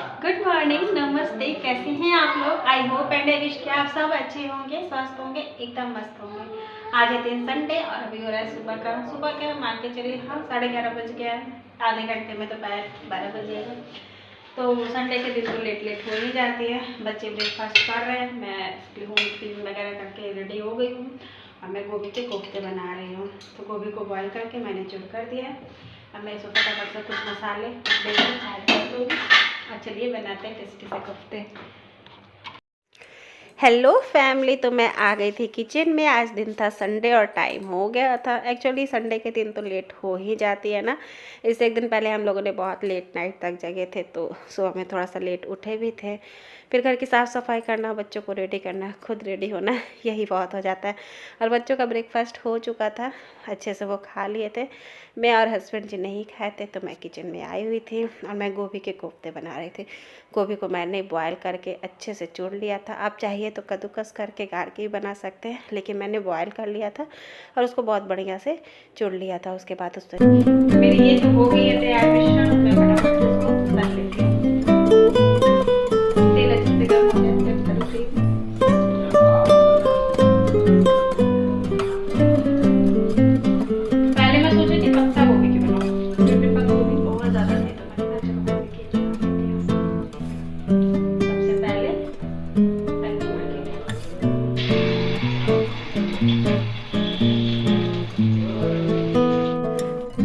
Good morning, नमस्ते। कैसे हैं आप लोग? I hope and I wish कि आप सब अच्छे होंगे, स्वस्थ होंगे, एकदम मस्त होंगे। आज है दिन संडे और अभी हो रहा है सुबह का मान के चलिए हाँ 11:30 बज गया है। आधे घंटे में तो 12 बज जाएगा। तो संडे के दिन तो लेट लेट हो ही जाती है। बच्चे ब्रेकफास्ट कर रहे हैं, मैं होम क्लीन वगैरह करके रेडी हो गई हूँ और मैं गोभी के कोफ्ते बना रही हूँ। तो गोभी को बॉयल करके मैंने चुन कर दिया है। अब मैं इसको फटाफट से कुछ मसाले ऐड कर दूँगी। चलिए बनाते हैं टेस्टी से कोफ्ते। हेलो फैमिली, तो मैं आ गई थी किचन में। आज दिन था संडे और टाइम हो गया था। एक्चुअली संडे के दिन तो लेट हो ही जाती है ना। इससे एक दिन पहले हम लोगों ने बहुत लेट नाइट तक जगे थे, तो सुबह में थोड़ा सा लेट उठे भी थे। फिर घर की साफ़ सफाई करना, बच्चों को रेडी करना, खुद रेडी होना, यही बहुत हो जाता है। और बच्चों का ब्रेकफास्ट हो चुका था, अच्छे से वो खा लिए थे। मैं और हस्बैंड जी नहीं खाए थे, तो मैं किचन में आई हुई थी और मैं गोभी के कोफ्ते बना रही थी। गोभी को मैंने बॉयल करके अच्छे से चुन लिया था। आप चाहिए तो कद्दूकस करके गार के भी बना सकते हैं, लेकिन मैंने बॉयल कर लिया था और उसको बहुत बढ़िया से चुन लिया था। उसके बाद उस मेरी ये जो हो गई है तैयार मिश्रण, मैं फटाफट से इसको तल लेती हूँ। तेल अच्छे से गर्म हो जाए फिर तलती हूँ। पहले मैं सोच रही थी पत्ता गोभी की बनाऊँ, क्योंकि पत्ता गोभी बहुत ज़्यादा थी, तो मैंने कहा चलो गोभी की बना देती हूँ। सबसे पहले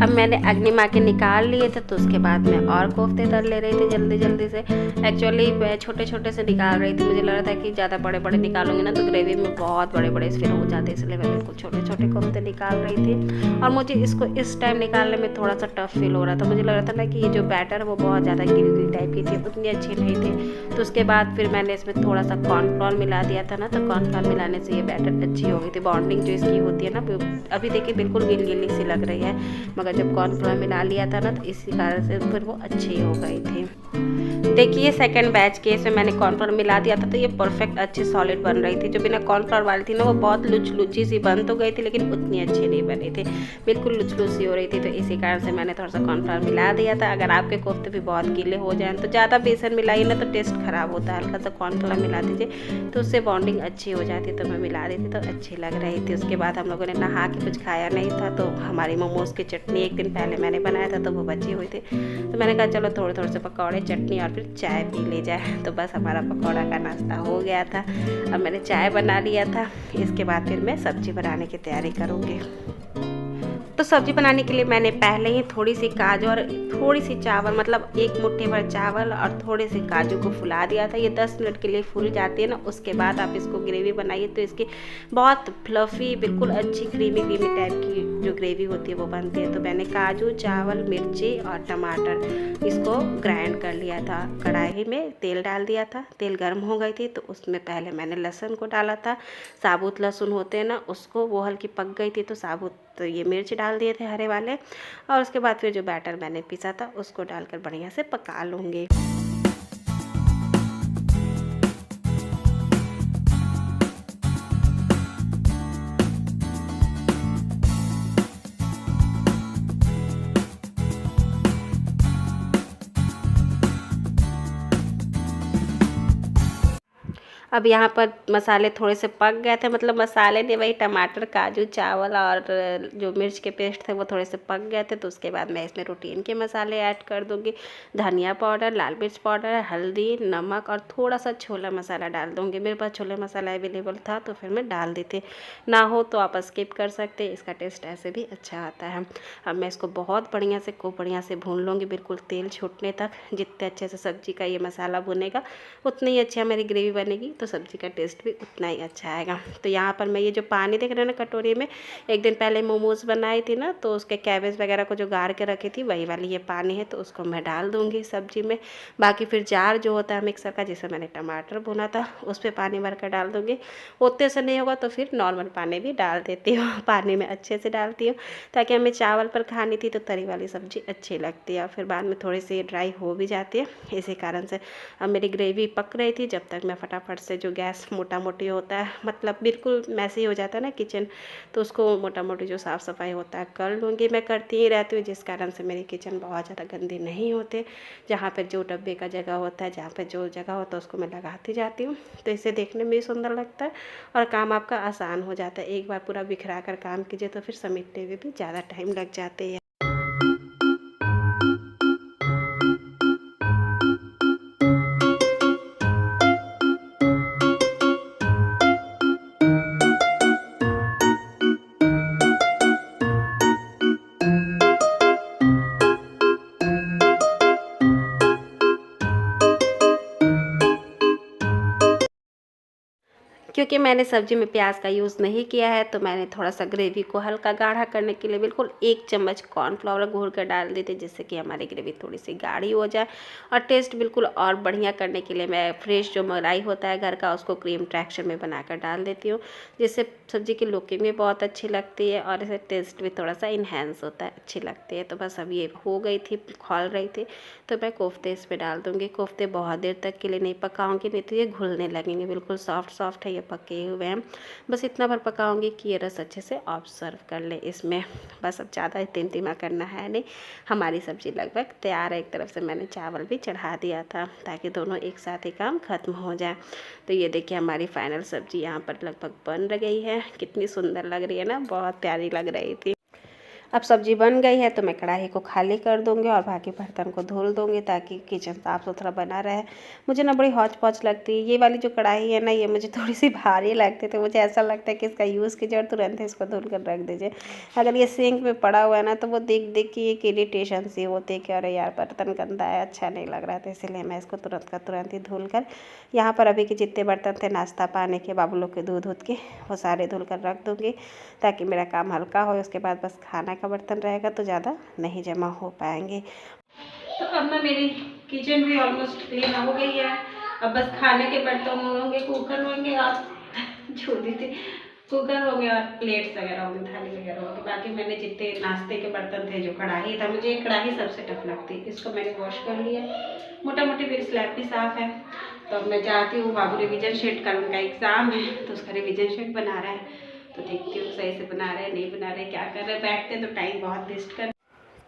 अब मैंने अग्नि माँ के निकाल लिए थे, तो उसके बाद मैं और कोफ्ते तल ले रही थी जल्दी जल्दी से। एक्चुअली मैं छोटे छोटे से निकाल रही थी, मुझे लग रहा था कि ज़्यादा बड़े बड़े निकालूंगी ना तो ग्रेवी में बहुत बड़े बड़े फिर हो जाते, इसलिए मैं बिल्कुल छोटे छोटे कोफ्ते निकाल रही थी। और मुझे इसको इस टाइम निकालने में थोड़ा सा टफ फील हो रहा था। मुझे लग रहा था ना कि ये जो बैटर है वो बहुत ज़्यादा गिली टाइप की थी, उतनी अच्छी नहीं थी। तो उसके बाद फिर मैंने इसमें थोड़ा सा कॉर्नफ्लोर मिला दिया था ना, तो कॉर्नफ्लोर मिलाने से ये बैटर अच्छी हो गई थी। बॉन्डिंग जो इसकी होती है ना, अभी देखिए बिल्कुल गिल गिली सी लग रही है, मगर जब कॉर्नफ्लोर मिला लिया था ना तो इसी कारण से फिर वो अच्छी हो गई थी। देखिए सेकंड बैच के इसमें मैंने कॉर्नफ्लोर मिला दिया था, तो ये परफेक्ट अच्छी सॉलिड बन रही थी। जो बिना कॉर्नफ्लोर वाली थी ना वो बहुत लुची सी बन तो गई थी, लेकिन उतनी अच्छी नहीं बनी थी, बिल्कुल लुच सी हो रही थी। तो इसी कारण से मैंने थोड़ा सा कॉर्नफ्लोर मिला दिया था। अगर आपके कोफ्ते भी बहुत गीले हो जाएं तो ज़्यादा बेसन मिलाइए ना तो टेस्ट ख़राब होता है, हल्का सा कॉर्नफ्लोर मिला दीजिए तो उससे बॉन्डिंग अच्छी हो जाती। तो मैं मिला दी थी तो अच्छी लग रही थी। उसके बाद हम लोगों ने नहा के कुछ खाया नहीं था, तो हमारी मोमोज़ की चटनी एक दिन पहले मैंने बनाया था तो वो बची हुई थी, तो मैंने कहा चलो थोड़े थोड़े से पकौड़े, चटनी और फिर चाय पी ले जाए। तो बस हमारा पकौड़ा का नाश्ता हो गया था। अब मैंने चाय बना लिया था। इसके बाद फिर मैं सब्जी बनाने की तैयारी करूँगी। तो सब्जी बनाने के लिए मैंने पहले ही थोड़ी सी काजू और थोड़ी सी चावल, मतलब एक मुट्ठी भर चावल और थोड़े से काजू को फुला दिया था। ये 10 मिनट के लिए फूल जाती है ना, उसके बाद आप इसको ग्रेवी बनाइए तो इसकी बहुत फ्लफ़ी, बिल्कुल अच्छी क्रीमी क्रीमी टाइप की जो ग्रेवी होती है वो बनती है। तो मैंने काजू, चावल, मिर्ची और टमाटर इसको ग्राइंड कर लिया था। कढ़ाई में तेल डाल दिया था, तेल गर्म हो गई थी तो उसमें पहले मैंने लहसुन को डाला था। साबुत लहसुन होते हैं ना, उसको वो हल्की पक गई थी तो साबुत तो ये मिर्च डाल दिए थे हरे वाले। और उसके बाद फिर जो बैटर मैंने पीसा था उसको डालकर बढ़िया से पका लूँगी। अब यहाँ पर मसाले थोड़े से पक गए थे, मतलब मसाले नहीं, वही टमाटर, काजू, चावल और जो मिर्च के पेस्ट थे वो थोड़े से पक गए थे। तो उसके बाद मैं इसमें रूटीन के मसाले ऐड कर दूँगी। धनिया पाउडर, लाल मिर्च पाउडर, हल्दी, नमक और थोड़ा सा छोला मसाला डाल दूँगी। मेरे पास छोला मसाला अवेलेबल था तो फिर मैं डाल दी थी, ना हो तो आप स्किप कर सकते, इसका टेस्ट ऐसे भी अच्छा आता है। अब मैं इसको बहुत बढ़िया से खूब बढ़िया से भून लूँगी, बिल्कुल तेल छूटने तक। जितने अच्छे से सब्जी का ये मसाला भुनेगा उतनी ही अच्छी मेरी ग्रेवी बनेगी, तो सब्ज़ी का टेस्ट भी उतना ही अच्छा आएगा। तो यहाँ पर मैं ये जो पानी देख रहे हो ना कटोरी में, एक दिन पहले मोमोज़ बनाई थी ना तो उसके कैबेज वगैरह को जो गार के रखी थी वही वाली ये पानी है, तो उसको मैं डाल दूँगी सब्ज़ी में। बाकी फिर जार जो होता है मिक्सर का, जिसमें मैंने टमाटर भुना था, उस पर पानी भर कर डाल दूँगी। उतने से नहीं होगा तो फिर नॉर्मल पानी भी डाल देती हूँ। पानी में अच्छे से डालती हूँ ताकि हमें चावल पर खानी थी तो तरी वाली सब्ज़ी अच्छी लगती है, और फिर बाद में थोड़ी सी ड्राई हो भी जाती है। इसी कारण से अब मेरी ग्रेवी पक रही थी, जब तक मैं फटाफट से जो गैस मोटा मोटी होता है, मतलब बिल्कुल मैसी हो जाता है ना किचन, तो उसको मोटा मोटी जो साफ़ सफाई होता है कर लूँगी। मैं करती ही रहती हूँ, जिस कारण से मेरी किचन बहुत ज़्यादा गंदी नहीं होते। जहाँ पर जो डब्बे का जगह होता है, जहाँ पर जो जगह होता है उसको मैं लगाती जाती हूँ, तो इसे देखने में भी सुंदर लगता है और काम आपका आसान हो जाता है। एक बार पूरा बिखरा कर काम कीजिए तो फिर समेटने में भी ज़्यादा टाइम लग जाते हैं। क्योंकि मैंने सब्ज़ी में प्याज का यूज़ नहीं किया है, तो मैंने थोड़ा सा ग्रेवी को हल्का गाढ़ा करने के लिए बिल्कुल 1 चम्मच कॉर्नफ्लावर घोल कर डाल दी थी, जिससे कि हमारी ग्रेवी थोड़ी सी गाढ़ी हो जाए। और टेस्ट बिल्कुल और बढ़िया करने के लिए मैं फ्रेश जो मलाई होता है घर का, उसको क्रीम टेक्सचर में बनाकर डाल देती हूँ, जिससे सब्ज़ी की लुकिंग भी बहुत अच्छी लगती है और इसे टेस्ट भी थोड़ा सा इन्हेंस होता है, अच्छी लगती है। तो बस अब ये हो गई थी, खौल रही थी, तो मैं कोफ्ते इस पर डाल दूँगी। कोफ्ते बहुत देर तक के लिए नहीं पकाऊँगी, नहीं तो ये घुलने लगेंगे। बिल्कुल सॉफ्ट सॉफ्ट है, ये पके हुए हैं। बस इतना भर पकाऊंगी कि ये रस अच्छे से ऑब्जर्व कर ले इसमें। बस अब ज़्यादा टिमटिमा करना है नहीं। हमारी सब्ज़ी लगभग तैयार है। एक तरफ से मैंने चावल भी चढ़ा दिया था ताकि दोनों एक साथ ही काम खत्म हो जाए। तो ये देखिए हमारी फाइनल सब्ज़ी यहाँ पर लगभग बन गई है। कितनी सुंदर लग रही है ना, बहुत प्यारी लग रही थी। अब सब्ज़ी बन गई है तो मैं कढ़ाई को खाली कर दूंगी और बाकी बर्तन को धुल दूंगी, ताकि किचन साफ़ सुथरा बना रहे। मुझे ना बड़ी हौच पौच लगती है ये वाली जो कढ़ाई है ना, ये मुझे थोड़ी सी भारी लगती है। तो मुझे ऐसा लगता है कि इसका यूज़ कीजिए और तुरंत इसको धुल कर रख दीजिए। अगर ये सिंक में पड़ा हुआ है ना, तो वो देख देख के एक इरिटेशन सी होती है कि अरे यार बर्तन गंदा है, अच्छा नहीं लग रहा है। तो इसीलिए मैं इसको तुरंत का तुरंत ही धुल कर, यहाँ पर अभी के जितने बर्तन थे नाश्ता पानी के, बाबू लोग के दूध के, वो सारे धुल कर रख दूँगी, ताकि मेरा काम हल्का हो। उसके बाद बस खाना का बर्तन रहेगा तो ज़्यादा नहीं जमा हो पाएंगे। तो अब ना मेरी किचन भी ऑलमोस्ट क्लीन हो गई है। अब बस खाने के बर्तन होंगे, कुकर होंगे और छोटी थी कुकर हो गया और प्लेट्स वगैरह होंगे, थाली वगैरह होंगे। बाकी मैंने जितने नाश्ते के बर्तन थे, जो कढ़ाई था, मुझे कढ़ाई सबसे टफ लगती है, इसको मैंने वॉश कर लिया। मोटा मोटी मेरी स्लैब भी साफ़ है। तो अब मैं चाहती हूँ, बाबू रिविजन शीट, कल उनका एग्ज़ाम है तो उसका रिविजन शीट बना रहा है, तो देखती हूँ सही से बना रहे नहीं बना रहे, क्या कर रहे। बैठते तो टाइम बहुत वेस्ट कर।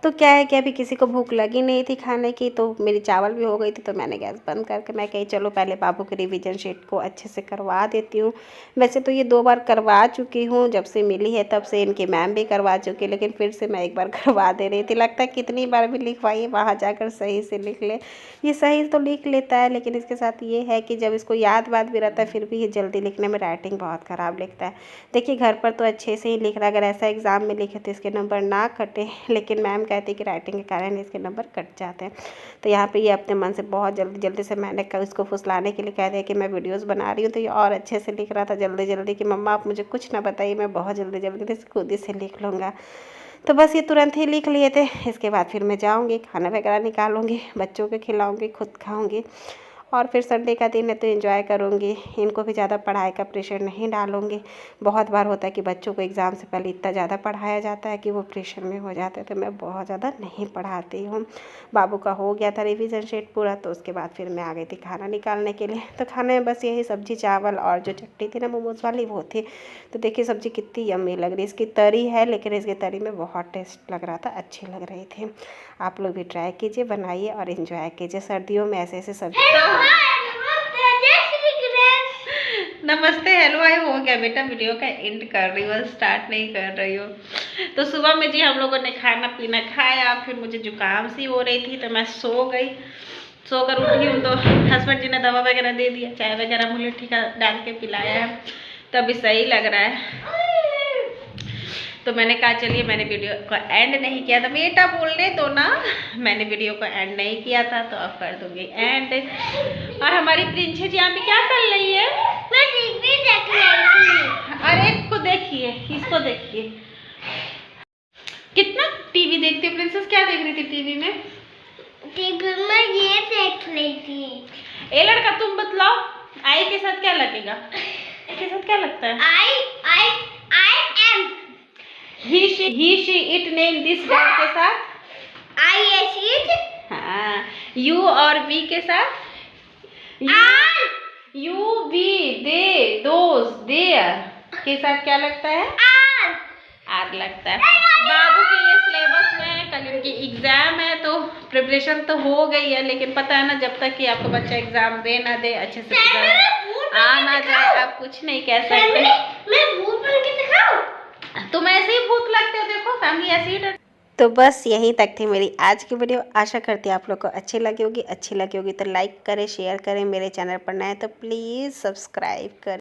तो क्या है कि अभी किसी को भूख लगी नहीं थी खाने की, तो मेरी चावल भी हो गई थी, तो मैंने गैस बंद करके मैं कही चलो पहले बाबू की रिवीजन शीट को अच्छे से करवा देती हूँ। वैसे तो ये 2 बार करवा चुकी हूँ, जब से मिली है तब से इनकी मैम भी करवा चुकी, लेकिन फिर से मैं एक बार करवा दे रही थी। लगता है कितनी बार भी लिखवाइए, वहाँ जाकर सही से लिख ले। ये सही तो लिख लेता है, लेकिन इसके साथ ये है कि जब इसको याद भी रहता है, फिर भी ये जल्दी लिखने में राइटिंग बहुत ख़राब लिखता है। देखिए घर पर तो अच्छे से ही लिख रहा है, अगर ऐसा एग्ज़ाम में लिखे तो इसके नंबर ना कटे, लेकिन मैम कहती कि राइटिंग के कारण इसके नंबर कट जाते हैं। तो यहाँ पे ये अपने मन से बहुत जल्दी से मैंने इसको फुसलाने के लिए कह दिया कि मैं वीडियोस बना रही हूँ, तो ये और अच्छे से लिख रहा था जल्दी कि मम्मा आप मुझे कुछ ना बताइए, मैं बहुत जल्दी से खुद ही से लिख लूँगा। तो बस ये तुरंत ही लिख लिए थे। इसके बाद फिर मैं जाऊँगी, खाना वगैरह निकालूँगी, बच्चों को खिलाऊँगी, खुद खाऊँगी, और फिर संडे का दिन है तो एंजॉय करूँगी। इनको भी ज़्यादा पढ़ाई का प्रेशर नहीं डालूँगी। बहुत बार होता है कि बच्चों को एग्ज़ाम से पहले इतना ज़्यादा पढ़ाया जाता है कि वो प्रेशर में हो जाते हैं, तो मैं बहुत ज़्यादा नहीं पढ़ाती हूँ। बाबू का हो गया था रिवीजन शीट पूरा, तो उसके बाद फिर मैं आ गई थी खाना निकालने के लिए। तो खाने में बस यही सब्ज़ी चावल और जो चटनी थी ना मोमोज वाली, वो थी। तो देखिए सब्ज़ी कितनी यम्मी लग रही है। इसकी तरी है, लेकिन इसकी तरी में बहुत टेस्ट लग रहा था, अच्छी लग रही थी। आप लोग भी ट्राई कीजिए, बनाइए और इन्जॉय कीजिए। सर्दियों में ऐसे सब्ज़ी। नमस्ते, हेलो, आई हो गया बेटा, वीडियो का एंड कर रही हो, स्टार्ट नहीं कर रही हो। तो सुबह में जी हम लोगों ने खाना पीना खाया, फिर मुझे जुकाम सी हो रही थी तो मैं सो गई। सोकर उठी हूँ तो हस्बैंड जी ने दवा वगैरह दे दिया, चाय वगैरह मुल्ठी का डाल के पिलाया है, तो अभी सही लग रहा है। तो मैंने कहा चलिए, मैंने वीडियो को एंड नहीं किया था, बेटा बोलने दो ना, मैंने वीडियो को एंड नहीं किया था, तो अब कर दूंगी एंड। और हमारी प्रिंसेस यहाँ पे क्या कर रही है? मैं टीवी देख रही थी। अरे को देखिए, इसको देखिए, कितना टीवी देखती है प्रिंसेस। क्या देख रही थी टीवी में? टीवी में ये देख रही थी। ए लड़का तुम बतलाओ, आई के साथ क्या लगेगा? आई के साथ क्या लगता है? I am he she it name this word के साथ आई एस इट। हाँ, यू और वी के साथ you we they those there के साथ क्या लगता है? आर लगता है। बाबू के ये सिलेबस में कल इनकी एग्जाम है तो प्रिपरेशन तो हो गई है, लेकिन पता है ना जब तक कि आपका बच्चा एग्जाम दे ना दे, अच्छे से रिजल्ट आ ना जाए, आप कुछ नहीं कह सकते। मैं भूत बन के दिखाऊं? तुम ऐसे ही भूत लगते हो, देखो फैमिली ऐसे ही डर। तो बस यहीं तक थी मेरी आज की वीडियो। आशा करती है आप लोग को अच्छी लगी होगी तो लाइक करें, शेयर करें, मेरे चैनल पर नए तो प्लीज़ सब्सक्राइब करें।